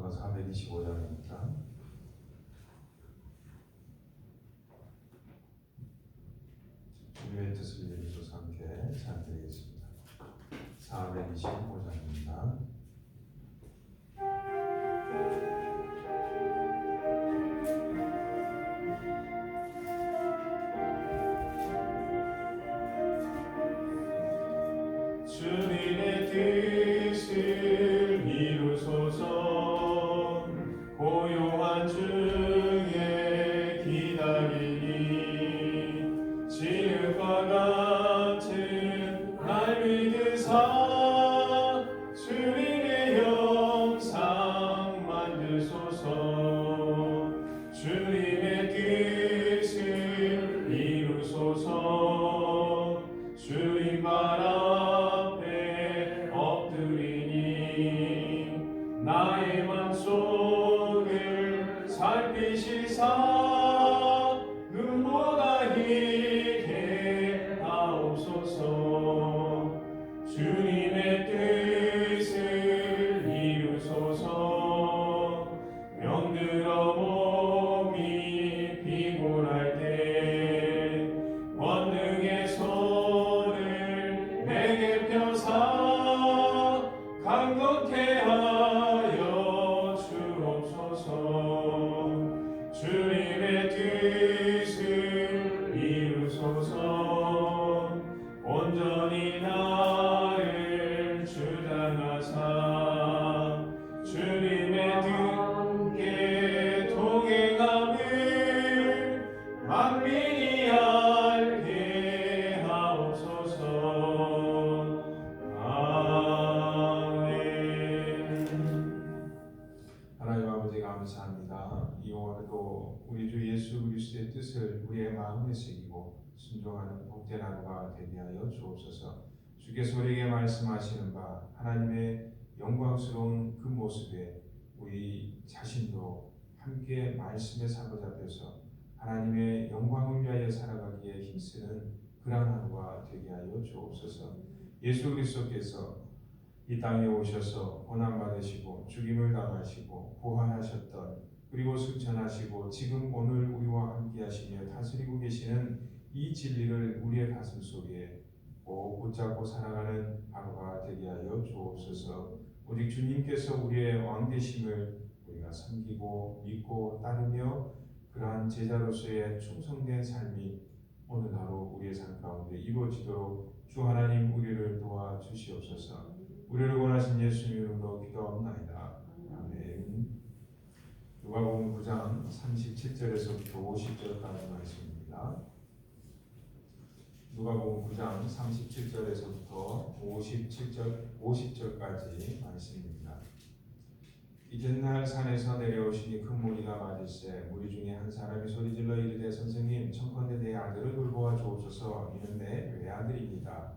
425장입니다. 주님의 뜻을 이루소서 함께 찬양드리겠습니다. 425장입니다. 주님의 뜻을 이루소서. 고요한 중에 기다리니 지흙과 같은 날 믿으사 주님의 형상 만드소서. 주님의 뜻을 이루소서. 주님 발 나의 맘속을 살피시사 눈보다 희게 하옵소서. 주님의 뜻을 이루소서. 병들어 몸이 피곤할 때 권능의 손을 내게 펴사 강건케 하여 주옵소서. 주님의 뜻을 이루소서. 온전히 나를 주장하사 주님의 뜻에 동행함을 만민이 알게 하옵소서. 하나님 아버지 감사합니다. 이 오늘도 우리 주 예수 그리스도의 뜻을 우리의 마음에 새기고 순종하는 복된 하루가 되게 하여 주옵소서. 주께서 우리에게 말씀하시는 바 하나님의 영광스러운 그 모습에 우리 자신도 함께 말씀에 사로잡혀서 하나님의 영광을 위하여 살아가기에 힘쓰는 그러한 하루가 되게 하여 주옵소서. 예수 그리스도께서 이 땅에 오셔서 고난받으시고 죽임을 당하시고 부활하셨던, 그리고 승천하시고 지금 오늘 우리와 함께 하시며 다스리고 계시는 이 진리를 우리의 가슴 속에 꼭 붙잡고 살아가는 하루가 되게 하여 주옵소서. 오직 주님께서 우리의 왕 되심을 우리가 섬기고 믿고 따르며 그러한 제자로서의 충성된 삶이 오늘 하루 우리의 삶 가운데 이루어지도록 주 하나님 우리를 도와주시옵소서. 우리를 원하신 예수 이름으로 기도합나이다. 아멘. 누가복음 9장 37절에서부터 50절까지 말씀입니다. 누가복음 9장 37절에서부터 50절까지 말씀입니다. 이튿날 산에서 내려오시니 큰 무리가 맞을세 무리 중에 한 사람이 소리질러 이르되 선생님 청컨대 내 아들을 돌보아 주옵소서. 이는 내 외아들입니다.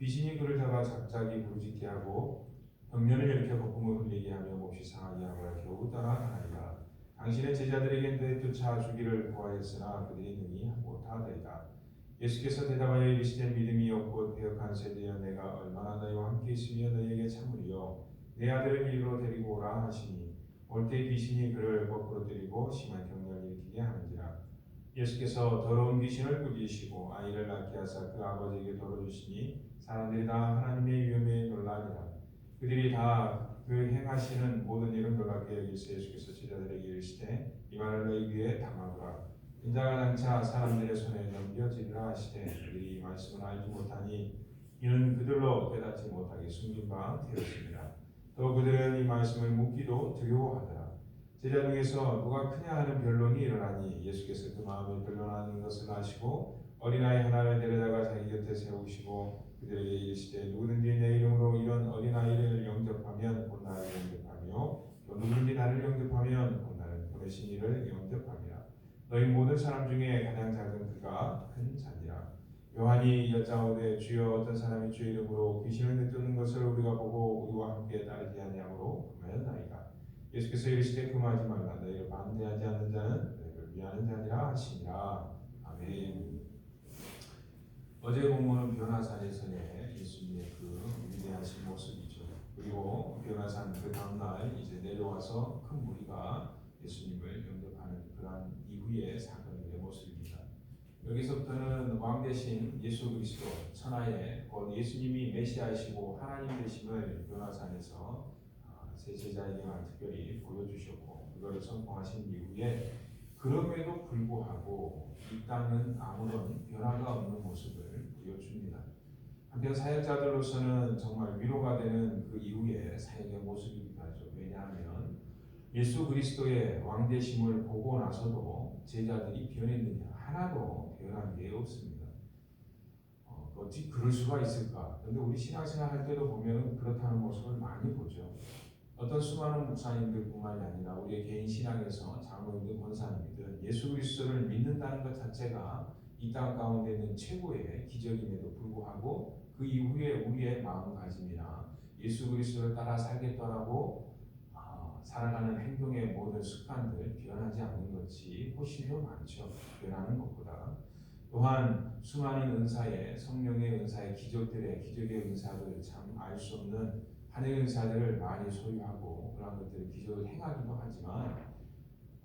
귀신이 그를 잡아 갑자기 부르짖게 하고 벽면을 일으켜 거품을 흘리게 하며 몹시 상하게 하고 겨우 떠나가나이다. 당신의 제자들에게 내쫓아 주기를 구하였으나 그들이 능히 못하더이다. 예수께서 대답하여 이르시되 믿음이 없고 배역한 세대여 내가 얼마나 너희와 함께 있으며 너희에게 참으리요. 내 아들을 이리로 데리고 오라 하시니 올 때 귀신이 그를 거꾸로 때리고 심한 경련을 일으키게 하는지라. 예수께서 더러운 귀신을 꾸짖으시고 아이를 낳게 하사 그 아버지에게 돌어주시니 사람들이 다 하나님의 위엄에 놀라니라. 그들이 다 그 행하시는 모든 일을 놀랍게 여기서 예수께서 제자들에게 이르시되 이 말을 너희 귀에 담아두라. 인자가 장차 사람들의 손에 넘겨지리라 하시되 그들이 이 말씀을 알지 못하니 이는 그들로 깨닫지 못하게 숨긴 바 되었습니다. 또 그들은 이 말씀을 묻기도 두려워하더라. 제자 중에서 누가 크냐 하는 변론이 일어나니 예수께서 그 마음에 변론하는 것을 아시고 어린아이 하나를 데려다가 자기 곁에 세우시고 그들에게 이르시되 누구든지 내 이름으로 이런 어린아이를 영접하면 곧 나를 영접하며 또 누구든지 나를 영접하면 곧 나를 보내신 이를 영접함이라. 너희 모든 사람 중에 가장 작은 그가 큰 자니라. 요한이 여짜오되 주여 어떤 사람이 주의 이름으로 귀신을 내쫓는 것을 우리가 보고 우리와 함께 따르지 아니하므로 금하였나이까. 예수께서 이르시되 금하지 말라. 너희를 반대하지 않는 자는 너희를 위하는 자니라 하시니라. 아멘. 어제 본문은 변화산에서의 예수님의 그 위대하신 모습이죠. 그리고 변화산 그 다음날 이제 내려와서 큰 무리가 예수님을 영접하는 그러한 이후의 사건의 모습입니다. 여기서부터는 왕 대신 예수 그리스도 천하에 곧 예수님이 메시아이시고 하나님 되심을 변화산에서 세 제자에게만 특별히 보여주셨고 그것을 선포하신 이후에 그럼에도 불구하고 이 땅은 아무런 변화가 없는 모습을 보여줍니다. 한편 사역자들로서는 정말 위로가 되는 그 이후의 사역의 모습이기도 하죠. 왜냐하면 예수 그리스도의 왕되심을 보고 나서도 제자들이 변했느냐? 하나도 변한 게 없습니다. 어찌 그럴 수가 있을까? 그런데 우리 신앙생활 할 때도 보면 그렇다는 모습을 많이 보죠. 어떤 수많은 목사님들뿐만이 아니라 우리의 개인 신앙에서 장로이든 권사님이든 예수 그리스도를 믿는다는 것 자체가 이 땅 가운데 있는 최고의 기적임에도 불구하고 그 이후에 우리의 마음가짐이나 예수 그리스도를 따라 살겠다라고 살아가는 행동의 모든 습관들 변하지 않는 것이 훨씬 더 많죠. 변하는 것보다. 또한 수많은 은사의 성령의 은사의 기적의 은사들 참 알 수 없는 하늘의 은사들을 많이 소유하고 그러한 것들을 기적을 행하기도 하지만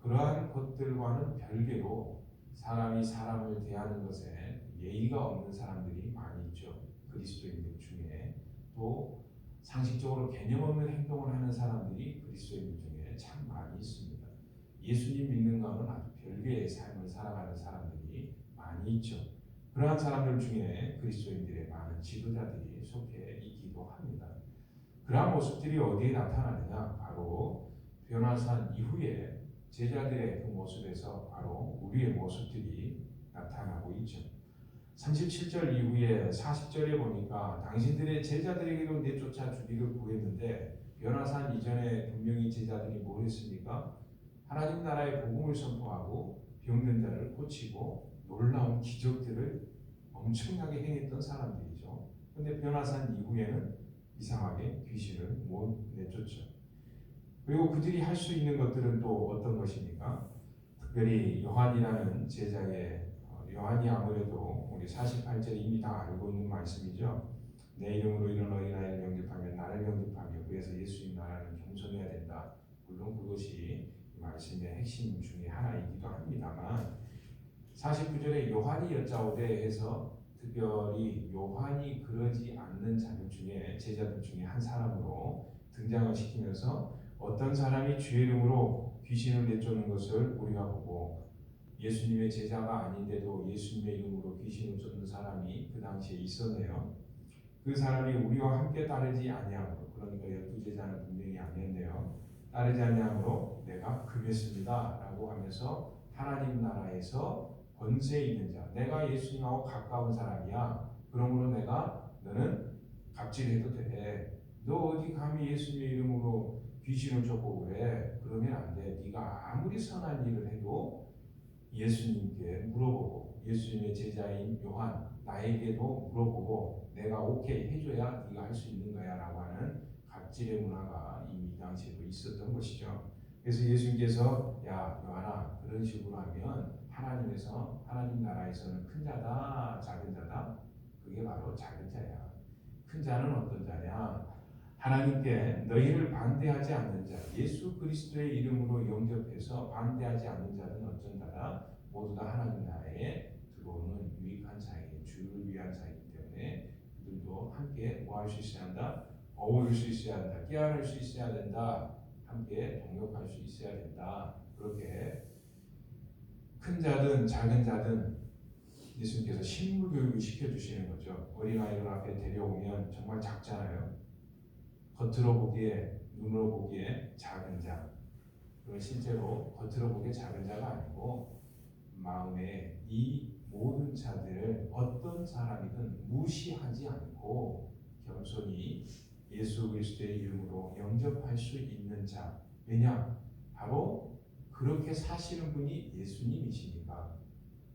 그러한 것들과는 별개로 사람이 사람을 대하는 것에 예의가 없는 사람들이 많이 있죠. 그리스도인들 중에 또 상식적으로 개념 없는 행동을 하는 사람들이 그리스도인들 중에 참 많이 있습니다. 예수님 믿는 것은 아주 별개의 삶을 살아가는 사람들이 많이 있죠. 그러한 사람들 중에 그리스도인들의 많은 지도자들이 속해 있기도 합니다. 그러한 모습들이 어디에 나타나느냐? 바로 변화산 이후에 제자들의 그 모습에서 바로 우리의 모습들이 나타나고 있죠. 37절 이후에 40절에 보니까 당신들의 제자들에게도 내쫓아 주기를 구했는데 변화산 이전에 분명히 제자들이 뭘 했습니까? 하나님 나라의 복음을 선포하고 병든 자를 고치고 놀라운 기적들을 엄청나게 행했던 사람들이죠. 그런데 변화산 이후에는 이상하게 귀신을 못 내쫓죠. 그리고 그들이 할 수 있는 것들은 또 어떤 것입니까? 특별히 요한이라는 제자의 요한이 아무래도 우리 48절에 이미 다 알고 있는 말씀이죠. 내 이름으로 이런 어린아이를 영접하면 나를 영접하며 그래서 예수님 나라는 겸손해야 된다. 물론 그것이 말씀의 핵심 중에 하나이기도 합니다만 49절에 요한이 여짜오되 해서 특별히 요한이 그러지 않는 자들 중에 제자들 중에 한 사람으로 등장을 시키면서 어떤 사람이 주의 이름으로 귀신을 내쫓는 것을 우리가 보고 예수님의 제자가 아닌데도 예수님의 이름으로 귀신을 쫓는 사람이 그 당시에 있었네요. 그 사람이 우리와 함께 따르지 아니하므로 그러니까 12제자는 분명히 아니었네요. 따르지 아니하므로 내가 금했습니다 라고 하면서 하나님 나라에서 권세 있는 자 내가 예수님하고 가까운 사람이야. 그러므로 내가 너는 갑질해도 돼. 너 어디 감히 예수님의 이름으로 귀신을 쫓고 그래? 그러면 안 돼. 네가 아무리 선한 일을 해도 예수님께 물어보고 예수님의 제자인 요한 나에게도 물어보고 내가 오케이 해줘야 네가 할 수 있는 거야 라고 하는 갑질의 문화가 이미 이 당시에도 있었던 것이죠. 그래서 예수님께서 야 요한아 그런 식으로 하면 하나님 나라에서는 큰 자다 작은 자다 그게 바로 작은 자야. 큰 자는 어떤 자냐? 하나님께 너희를 반대하지 않는 자, 예수 그리스도의 이름으로 영접해서 반대하지 않는 자는 어쩐 자다? 모두 다 하나님 나라에 들어오는 유익한 자에게 주를 위한 자이기 때문에 그들도 함께 뭐할 수 있어야 한다? 어울릴 수 있어야 한다. 깨어날 수 있어야 된다. 함께 동역할 수 있어야 된다. 그렇게 큰 자든 작은 자든 예수님께서 식물 교육을 시켜주시는 거죠. 어린아이를 앞에 데려오면 정말 작잖아요. 겉으로 보기에 눈으로 보기에 작은 자 그건 실제로 겉으로 보기에 작은 자가 아니고 마음에 이 모든 자들을 어떤 사람이든 무시하지 않고 겸손히 예수 그리스도의 이름으로 영접할 수 있는 자. 왜냐? 바로 그렇게 사시는 분이 예수님이시니까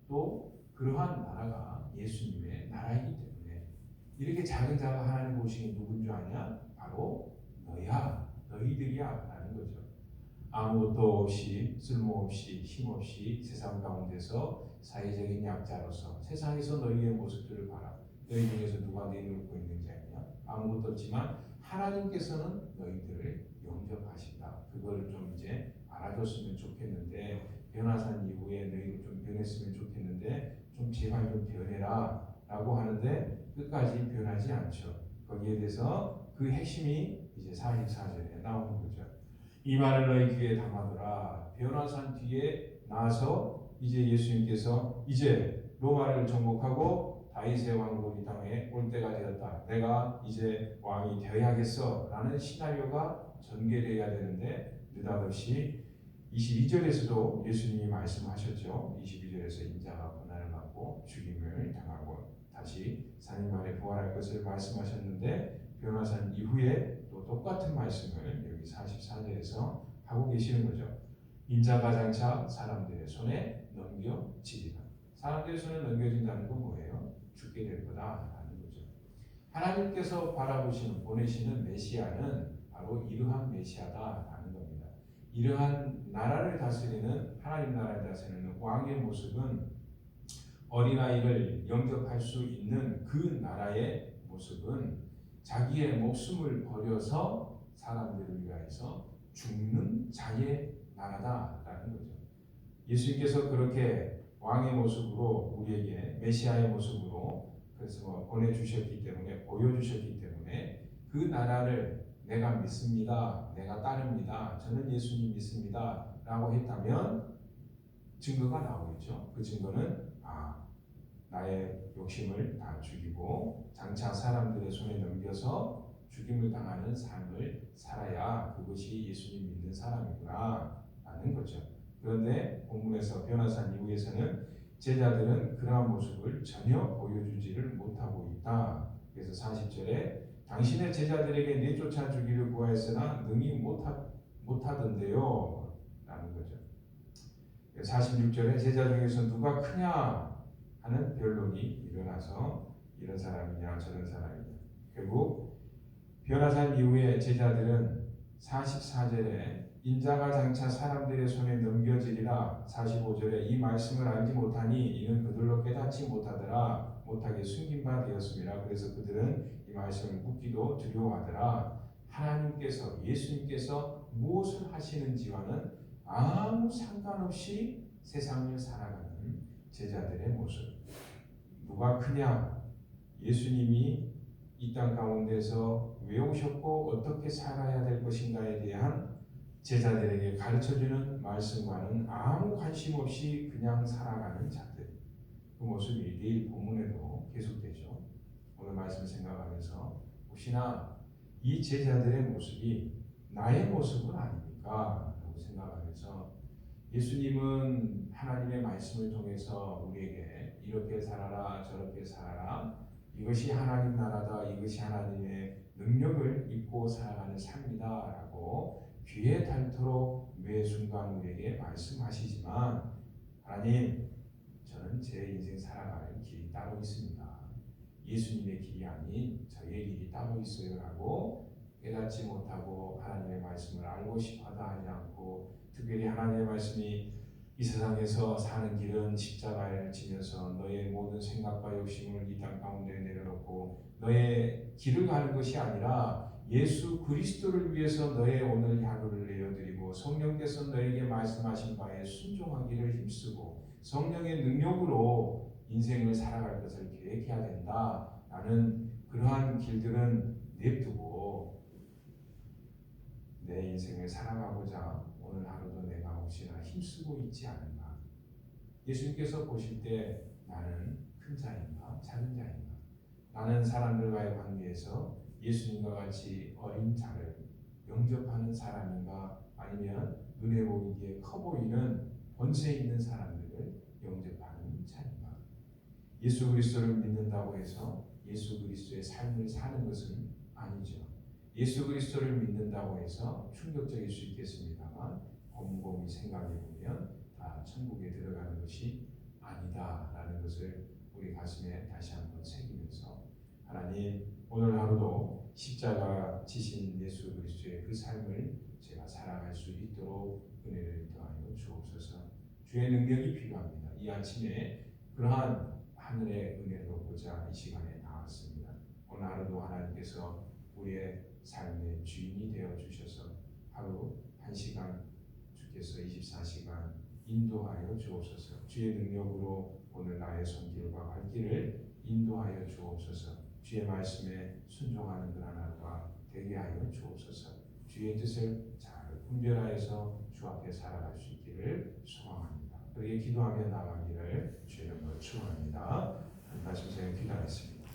또 그러한 나라가 예수님의 나라이기 때문에 이렇게 작은 자가 하나님 보시기 누군 줄 아냐? 바로 너야, 너희들이야 라는 거죠. 아무것도 없이 쓸모없이 힘없이 세상 가운데서 사회적인 약자로서 세상에서 너희의 모습들을 봐라. 너희 중에서 누가 내 눈을 보고 있는 자이냐? 아무것도 없지만 하나님께서는 너희들을 영접하신다. 그걸 좀 이제 알아줬으면 좋겠는데, 변화산 이후에 너희도 좀 변했으면 좋겠는데 좀 제발 좀 변해라 라고 하는데 끝까지 변하지 않죠. 거기에 대해서 그 핵심이 이제 44절에 나오는 거죠. 이 말을 너희 귀에 담아두라. 변화산 뒤에 나서 이제 예수님께서 이제 로마를 정복하고 다윗의 왕국이 땅에 올 때가 되었다. 내가 이제 왕이 되어야겠어 라는 시나리오가 전개되어야 되는데 느닷없이 22절에서도 예수님이 말씀하셨죠. 22절에서 인자가 고난을 받고 죽임을 당하고 다시 3일 만에 부활할 것을 말씀하셨는데, 변화산 이후에 또 똑같은 말씀을 여기 44절에서 하고 계시는 거죠. 인자가 장차 사람들의 손에 넘겨지리라. 사람들의 손에 넘겨진다는 건 뭐예요? 죽게 될 거다라는 거죠. 하나님께서 바라보시는, 보내시는 메시아는 바로 이러한 메시아다라는 겁니다. 이러한 나라를 다스리는, 하나님 나라를 다스리는 왕의 모습은, 어린아이를 영접할 수 있는 그 나라의 모습은 자기의 목숨을 버려서 사람들을 위하여서 죽는 자의 나라다라는 거죠. 예수님께서 그렇게 왕의 모습으로 우리에게 메시아의 모습으로 그래서 보내주셨기 때문에, 보여주셨기 때문에 그 나라를 내가 믿습니다, 내가 따릅니다, 저는 예수님 믿습니다 라고 했다면 증거가 나오겠죠. 그 증거는 나의 욕심을 다 죽이고 장차 사람들의 손에 넘겨서 죽임을 당하는 삶을 살아야 그것이 예수님 믿는 사람이구나 라는 거죠. 그런데 본문에서 변화산 이후에서는 제자들은 그러한 모습을 전혀 보여주지를 못하고 있다. 그래서 40절에 당신의 제자들에게 내쫓아 주기를 구하였으나 능히 못하던데요 라는 거죠. 46절에 제자 중에서 누가 크냐 하는 변론이 일어나서 이런 사람이냐 저런 사람이냐, 결국 변화산 이후에 제자들은 44절에 인자가 장차 사람들의 손에 넘겨지리라, 45절에 이 말씀을 알지 못하니 이는 그들로 깨닫지 못하더라, 못하게 숨긴 바 되었습니다. 그래서 그들은 이 말씀을 묻기도 두려워하더라. 하나님께서, 예수님께서 무엇을 하시는지와는 아무 상관없이 세상을 살아가는 제자들의 모습. 누가 크냐? 예수님이 이 땅 가운데서 왜 오셨고 어떻게 살아야 될 것인가에 대한 제자들에게 가르쳐주는 말씀과는 아무 관심 없이 그냥 살아가는 자들. 그 모습이 내일 본문에도 계속되죠. 오늘 말씀 생각하면서 혹시나 이 제자들의 모습이 나의 모습은 아닙니까? 라고 생각하면서, 예수님은 하나님의 말씀을 통해서 우리에게 이렇게 살아라 저렇게 살아라, 이것이 하나님 나라다, 이것이 하나님의 능력을 입고 살아가는 삶이다 라고 귀에 닳도록 매 순간 우리에게 말씀하시지만, 하나님, 저는 제 인생 살아가는 길이 따로 있습니다. 예수님의 길이 아닌 저의 길이 따로 있어요 라고 깨닫지 못하고 하나님의 말씀을 알고 싶어도 하지 않고, 특별히 하나님의 말씀이 이 세상에서 사는 길은 십자가를 지면서 너의 모든 생각과 욕심을 이 땅 가운데 내려놓고 너의 길을 가는 것이 아니라 예수 그리스도를 위해서 너의 오늘 하루를 내어드리고 성령께서 너에게 말씀하신 바에 순종하기를 힘쓰고 성령의 능력으로 인생을 살아갈 것을 계획해야 된다. 나는 그러한 길들은 냅두고 내 인생을 살아가고자 오늘 하루도 내가 혹시나 힘쓰고 있지 않은가? 예수님께서 보실 때 나는 큰 자인가 작은 자인가? 나는 사람들과의 관계에서 예수님과 같이 어린 자를 영접하는 사람인가? 아니면 눈에 보이기에 커 보이는 본세 있는 사람들을 영접하는 자인가? 예수 그리스도를 믿는다고 해서 예수 그리스도의 삶을 사는 것은 아니죠. 예수 그리스도를 믿는다고 해서 충격적일 수 있겠습니다만 곰곰이 생각해 보면 다 천국에 들어가는 것이 아니다라는 것을 우리 가슴에 다시 한번 새기면서, 하나님, 오늘 하루도 십자가 지신 예수 그리스도의 그 삶을 제가 살아갈 수 있도록 은혜를 더하여 주옵소서. 주의 능력이 필요합니다. 이 아침에 그러한 하늘의 은혜를 얻고자 이 시간에 나왔습니다. 오늘 하루도 하나님께서 우리의 삶의 주인이 되어 주셔서 하루 1시간 주께서 24시간 인도하여 주옵소서. 주의 능력으로 오늘 나의 손길과 발길을 인도하여 주옵소서. 주의 말씀에 순종하는 그런 하루가 되게 하여 주옵소서. 주의 뜻을 잘 분별하여서 주 앞에 살아갈 수 있기를 소망합니다. 그렇게 기도하며 나가기를 주의 이름으로 축원합니다. 말씀 기도하겠습니다.